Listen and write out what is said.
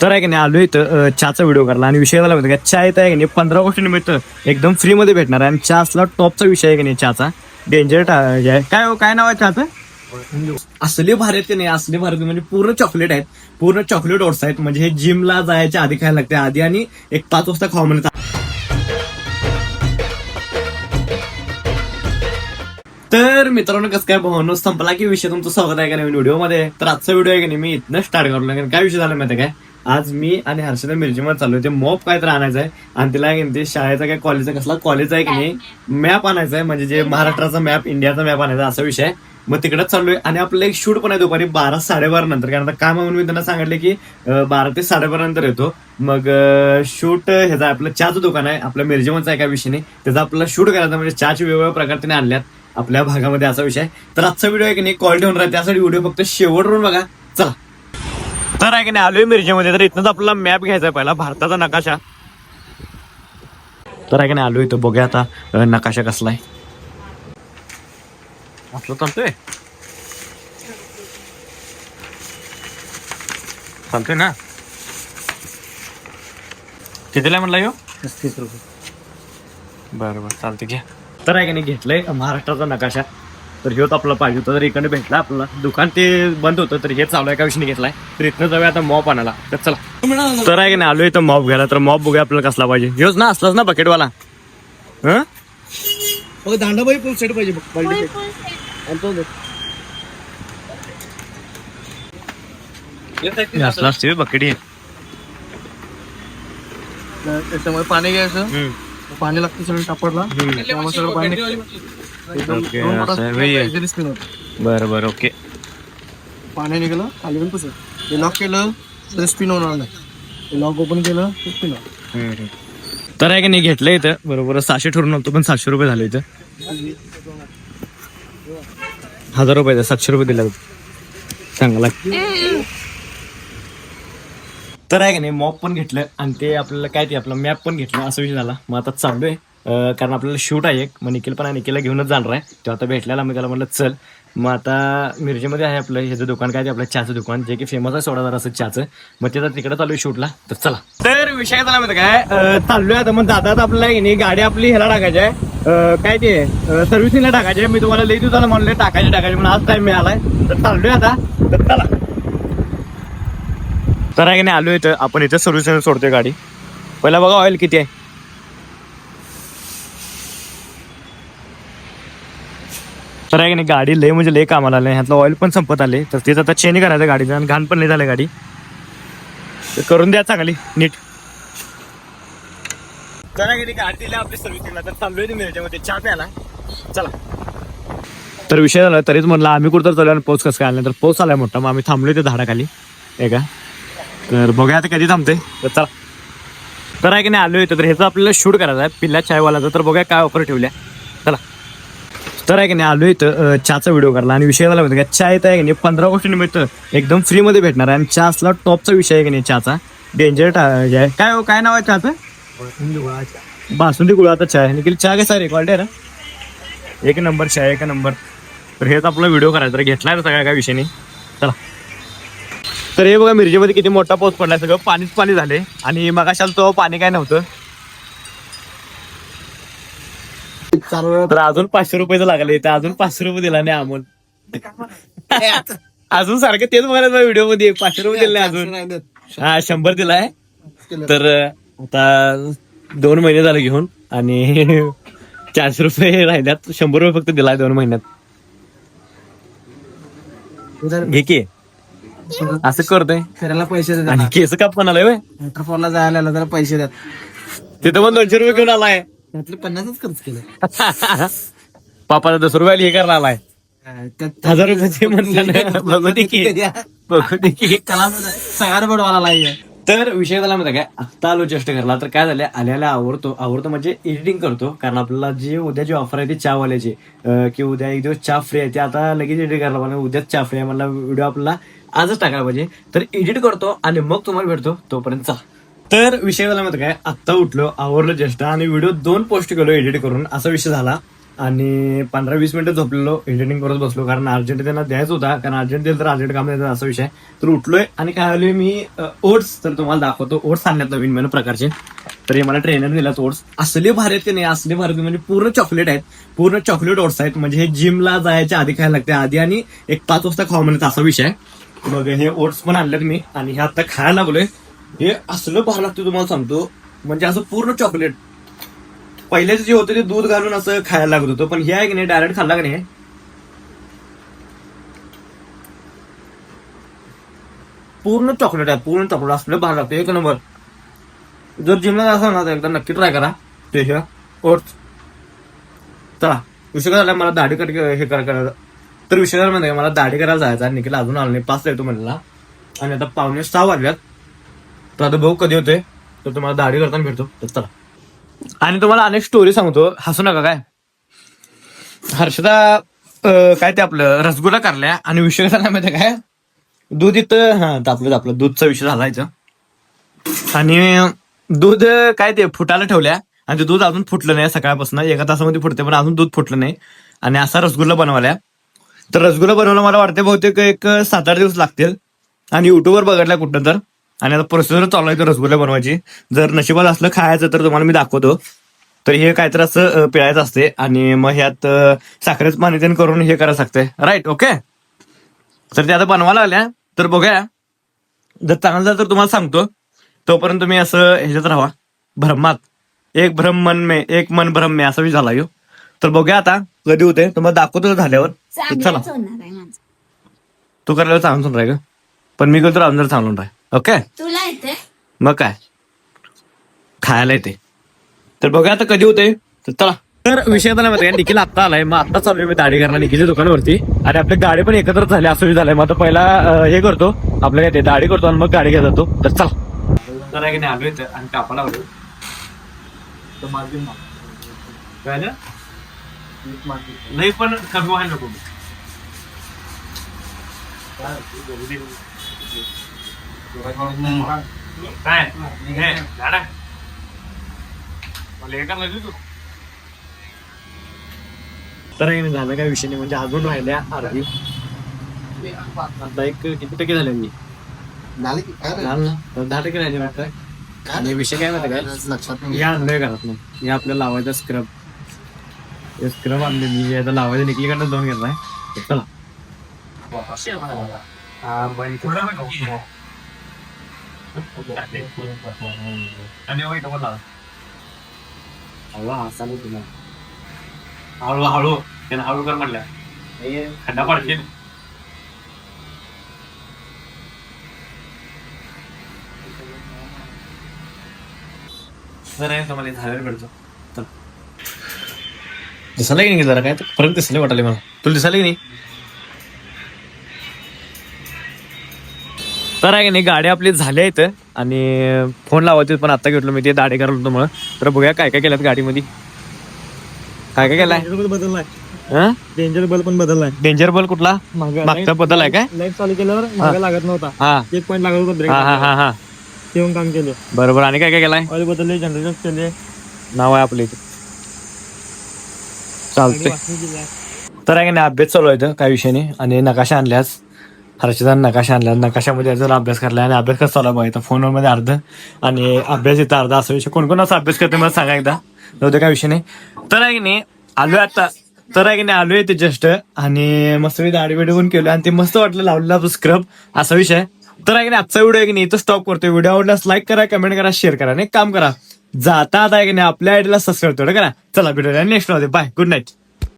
तर आहे की नाही आलो इथं चहाचा व्हिडिओ करला आणि विषय झाला माहिती का, चहा येत आहे की नाही 15 गोष्टी निमित्त एकदम फ्री मध्ये भेटणार आहे. आणि चहा असला टॉपचा विषय आहे की नाही चहाचा, डेंजर आहे. काय काय नाव आहे चहाचं? असले भारत की नाही, असले भारत म्हणजे पूर्ण चॉकलेट आहेत, पूर्ण चॉकलेट ओट्स आहेत. म्हणजे हे जिमला जायच्या आधी खायला लागते आधी, आणि एक 5 वाजता खावा म्हणतात. तर मित्रांनो कसं काय भावनो संपला की विषय, तुमचं स्वागत आहे का नवीन व्हिडिओमध्ये. तर आजचा व्हिडिओ आहे की नाही मी इथनं स्टार्ट करू लागेल. काय विषय झाला माहिती काय, आज मी आणि हर्षदा मिरजेमध्ये चालू आहे. ते मॉप काय तर आणायचं आहे आणि तिला आहे ते शाळेचा काय कॉलेजचा कसला कॉलेज आहे की नाही मॅप आणायचा आहे, म्हणजे जे महाराष्ट्राचा मॅप इंडियाचा मॅप आणायचा असा विषय आहे. मग तिकडेच चाललोय आणि आपलं एक शूट पण आहे दुपारी 12-12:30 नंतर. कारण आता काय म्हणून मी त्यांना सांगितलं की 12 ते 12:30 नंतर येतो. मग शूट ह्याचा आपलं चहाचं दुकान आहे आपल्या मिरजेमधचं आहे, काय विषय नाही त्याचा आपल्याला शूट करायचा, म्हणजे चहाचे वेगवेगळ्या प्रकार त्याने आणल्यात आपल्या भागामध्ये असा विषय. तर आजचा व्हिडिओ आहे की नाही क्वालिटी होणार आहे, त्यासाठी व्हिडिओ फक्त शेवटवरून बघा. चला तर आहे की नाही आलोय मिरजेमध्ये. तर इथनंच आपल्याला मॅप घ्यायचा आहे पहिला, भारताचा नकाशा. तर आहे की नाही आलोय इथं, बघूया आता नकाशा कसला आहे. असलं चालतोय चालतोय ना. कितीला म्हणला यो? 35 रुपये. बरं बरं चालते घ्या. तर आहे की नाही घेतलंय महाराष्ट्राचा नकाशा. तर ह्योच आपला पाहिजे होता, तर इकडे भेटला आपल्याला. दुकान ते बंद होतं तर हे चालू आहे का विषयी घेतलाय. तर इथनं जाऊया आता मॉप आणायला. तर चला. तर आहे की नाही आलो इथं मॉप घ्यायला. तर मॉप बघूया आपल्याला कसला पाहिजे. ह्योच ना, असलाच ना बकेटवाला. दांडाबाई फुल सेट पाहिजे असला असते बकेट. त्याच्यामुळे पाणी घ्यायचं, पाणी लागतं सगळं टापडला. सगळं पाणी बरं बरं ओके. पाणी निघालं खाली पण पुसत. ते लॉक केलं तर स्पिन होणार नाही, ते लॉक ओपन केलं तर स्पिन होणार. तर आहे की नाही घेतलं इथं बरोबर 600 ठरून होतो, पण 700 रुपये झाले इथं. 1000 रुपये 700 रुपये दिला चांगला. तर आहे की नाही मॉप पण घेतलं आणि ते आपल्याला काय ते आपला मॅप पण घेतलं असा विषय झाला. मग आता चाललोय कारण आपल्याला शूट आहे एक. मग निखिल पण आहे, निखिलला घेऊनच जाणार आहे. तो आता भेटलेला, मी त्याला म्हटलं चल. मग आता मिरजेमध्ये आहे आपलं ह्याचं दुकान, काय ते आपलं चहाचं दुकान, जे की फेमस आहे 16,000 असं चहाचं. मग ते तिकडे चालू आहे शूटला. तर चला. तर विषय झाला माहिती काय, चाललोय आता. मग दादा आपल्याला नाही गाडी आपली ह्याला टाकायची आहे, काय ते सर्व्हिसिंगला टाकायची आहे. मी तुम्हाला लई दिवसाला म्हणले टाकायचे म्हणून आज टाइम मिळालाय. तर चाललोय आता. तर चला. तर आहे की नाही आलो इथं, आपण इथं सर्व्हिसिंग सोडतोय गाडी. पहिला बघा ऑइल किती आहे. तर आहे की नाही गाडी लय म्हणजे लय कामाला आलं. ह्यातलं ऑइल पण संपत आले. तर तेच आता चेंज करायचं गाडीचं, आणि घाण पण लय झालं गाडी. तर करून द्या चांगली नीट. तर आहे की नाही गाडी दिली आपली सर्व्हिसिंगला. तर चाललोय ते मिरजेमध्ये चहा प्यायला. चला. तर विषय झाला तरीच म्हटलं आम्ही कुठं चालू आणि पाऊस कसं काय आला. तर पाऊस आलाय मोठा. मग आम्ही थांबलोय ते झाडाखाली आहे का. तर बघूया आता कधी थांबते. तर चला. तर आहे की नाही आलो इथं, तर ह्याचं आपल्याला शूट करायचं आहे पिल्ल्या चायवालाचं. तर बघूया काय ऑफर ठेवल्या. चला. तर आहे की नाही आलो इथं चहाचा व्हिडिओ करला आणि विषय झाला माहिती का, चहा येत आहे की नाही 15 गोष्टी निमित्त एकदम फ्री मध्ये भेटणार आहे. आणि चहा असला टॉपचा विषय आहे की नाही चहाचा, डेंजर आहे. काय नाव आहे चहाचं? बासुंदी गुळाचा चहा आहे. निखिल चहा कसा रे, क्वालिटी आहे ना, एक नंबर चहा, एक नंबर. तर हेच आपला व्हिडिओ करायचा. तर घेतलाय सगळ्या काय विषय नाही. चला. तर हे बघा मिरजेमध्ये किती मोठा पाऊस पडलाय, सगळं पाणीच पाणी झाले. आणि मग अशाल तो पाणी काय नव्हतं. तर अजून 500 रुपयाचं लागले, तर अजून 500 रुपये दिला नाही अमोल. अजून सारखं तेच बघायला व्हिडिओ मध्ये 500 रुपये दिले नाही अजून. हा 100 दिलाय. तर आता 2 महिने झाले घेऊन, आणि 400 रुपये राहिल्यात. 100 रुपये फक्त दिलाय 2 महिन्यात. घे की असं करतोय फिरायला पैसे देतात. आणि केस कापण आलाय व्हय. वॉटरफॉलला जायला आला त्याला पैसे देतात. तिथं पण 200 रुपये घेऊन आलाय. त्यातले 50च खर्च केलं. पापाला 10 रुपयाला हे करायला आलाय. 1000 रुपयाचे म्हणतात बघू दे की. त्याला सगळ्यात बडवाला लागेल. तर विषय झाला माहिती काय, आत्ता आलो जस्ट घरला. तर काय झालं, आल्याला आवडतो म्हणजे एडिटिंग करतो. कारण आपल्याला जे उद्या जी ऑफर आहे ती चहावाल्याची, की उद्या एक दिवस चहा फ्री आहे, ते आता लगेच एडिट करायला पाहिजे. उद्याच चहा फ्री आहे मला व्हिडिओ आपल्याला आजच टाकायला पाहिजे. तर एडिट करतो आणि मग तुम्हाला भेटतो. तोपर्यंत चला. तर विषय झाला माहिती काय, आत्ता उठलो, आवरलं जस्ट, आणि व्हिडिओ 2 पोस्ट केलो एडिट करून. असा विषय झाला. आणि 15-20 मिनिटं झोपलेलो, एडिटिंग करत बसलो, कारण अर्जंट त्यांना द्यायचं होता, कारण अर्जंट दिलं तर अर्जंट काम द्यायचं असा विषय. तर उठलोय आणि काय आलोय मी ओट्स, तर तुम्हाला दाखवतो. ओट्स आणल्यात नवीन मेनू प्रकारचे. तर हे मला ट्रेनर दिलात ओट्स. असले भारी आहेत की नाही, असले भारी म्हणजे पूर्ण चॉकलेट आहेत, पूर्ण चॉकलेट ओट्स आहेत. म्हणजे हे जिमला जायच्या आधी खायला लागते, आधी आणि एक 5 वाजता खावा म्हणत असा विषय. मग हे ओट्स पण आणलेत मी आणि हे आता खायला लागलोय. हे असलं भारी लागतं तुम्हाला सांगतो, म्हणजे असं पूर्ण चॉकलेट. पहिलेच जे होतं ते दूध घालून असं खायला लागत होतं, पण हे आहे की नाही डायरेक्ट खाल्ला की नाही पूर्ण चॉकलेट आहे, पूर्ण चॉकलेट असलं भारी लागतं, एक नंबर. जर जिमला जायचं ना तर एकदा नक्की ट्राय करा ते ओट्स. चला विषय काय झाला, मला दाढी हे करायचं. तर विषय झाला माहिती मला दाढी करायला जायचा, निखिल अजून आला नाही, 5 येतो म्हणला आणि आता 5:45 वाजल्यात. तर आता भाऊ कधी होते तर तुम्हाला दाढी करताना भेटतो. तर चला. आणि तुम्हाला अनेक स्टोरी सांगतो, हसू नका काय. हर्षदा काय ते आपलं रसगुल्ला करल्या आणि विषय झाला माहिती काय, दूध इथं आपलं दूधचा विषय झाला इथं. आणि दूध काय ते फुटायला ठेवल्या आणि ते दूध अजून फुटलं नाही. सकाळपासून 1 तासामध्ये फुटते पण अजून दूध फुटलं नाही. आणि असा रसगुल्ला बनवल्या. तर रसगुल्ला बनवायला मला वाटते बहुतेक एक 7-8 दिवस लागतील. आणि युट्यूबवर बघितल्या कुठं तर. आणि आता प्रोसेसर चालू आहे रसगुल्ला बनवायची. जर नशिबात असलं खायचं तर तुम्हाला मी दाखवतो. तर हे काहीतरी असं पिळायचं असते आणि मग ह्यात साखरेचं पाणी त्यानं करून हे करायला लागतंय. Right, okay. तर ते आता बनवायला आल्या, तर बघूया. जर चांगलं झालं तर तुम्हाला सांगतो. तोपर्यंत तुम्ही असं ह्याच्यात राहा भ्रमात. एक भ्रम मन में, एक मन भ्रम में, असा झाला यो. तर बघूया आता कधी होते, तुम्हाला दाखवतो झाल्यावर. चला, तू करायला चांगलं राह ग, पण मी करतो अजून चांगलं राह. ओके, तुला येते मग काय खायला येते. तर बघा आता कधी होते, तर चला. तर विषय आता नाही माहिती, निखिल आत्ता आलाय, मग आत्ता चालू मी दाढी करणार निखिलच्या दुकानावरती. आणि आपल्या गाडी पण एकत्र झाली असं झालंय. मग आता पहिला हे करतो आपलं काय ते दाढी करतो आणि मग गाडी घेत जातो. तर चला. तर आहे की नाही आलो इथं आणि कापाला आलो. नाही पण कमी व्हायला नको. काय तर झालं काय विषय नाही, म्हणजे अजून राहिल्या अर्धी. आता एक किती टक्के झाले मी झालं की काय रे? झालं ना, तर 10% राहिले वाटतं. आणि विषय काय माहिती काय, लक्षात नाही. हे आणलंय घरात नाही, हे आपल्याला लावायचं स्क्रब. हे स्क्रब आणले मी, आता लावायचं निकलीकडनं 2 घेतलाय. चला. हळू त्यानं हळू कर म्हटल्या, खड्डा पडशील. तुम्हाला झाल्यावर भेटतो. चल. दिसायला की नाही जरा काय फरक दिसले वाटाले मला, तुला दिसायला की नाही. तर आहे की नाही गाडी आपली झाल्या इथं आणि फोन लावायचे, पण आता घेतलो मी ते दाढी करायला होतो म्हणून. तर बघूया काय काय केल्यात गाडीमध्ये, काय काय केलाय. बदललाय, हा, डेंजर बल पण बदललाय. डेंजर बल कुठला, मागचा बदल आहे काय. लाईट चालू केल्यावर मागे लागत नव्हता, हा 1 पॉईंट लागत होता ब्रेक. हा हा हा हा येऊन काम केलं बरोबर. आणि काय काय केलाय, ऑइल बदलले, जनरेटर केले, नाव आहे आपलं इथे. चालतंय. वासनी केली. तर आहे की नाही अभ्यास चालू आहे काय विषय नाही. आणि नकाशा आणल्यास हर्षदान, नकाशा आणल्या, नकाशामध्ये जर अभ्यास करला. आणि अभ्यास कसा चालू आहे बघा, फोनवर मध्ये अर्ध आणि अभ्यास इथं अर्धा, असा विषय. कोण कोण असा अभ्यास करते मला सांगा एकदा, नव्हतं काय विषय नाही. तर आहे की नाही आलोय आता, तर आहे की नाही आलोय ते जस्ट. आणि मस्त मी दाढी बिडी पण केलं आणि ते मस्त वाटलं लावलेला स्क्रब, असा विषय. तर आहे की नाही आजचा व्हिडिओ आहे की नाही इथं स्टॉप करतोय. व्हिडिओ आवडल्यास लाईक करा, कमेंट करा, शेअर करा आणि एक काम करा, जाता आता आहे की नाही आपल्या आयडीला सबस्क्राईब तेवढं करा. चला भेटूया नेक्स्ट मध्ये, बाय, गुड नाईट.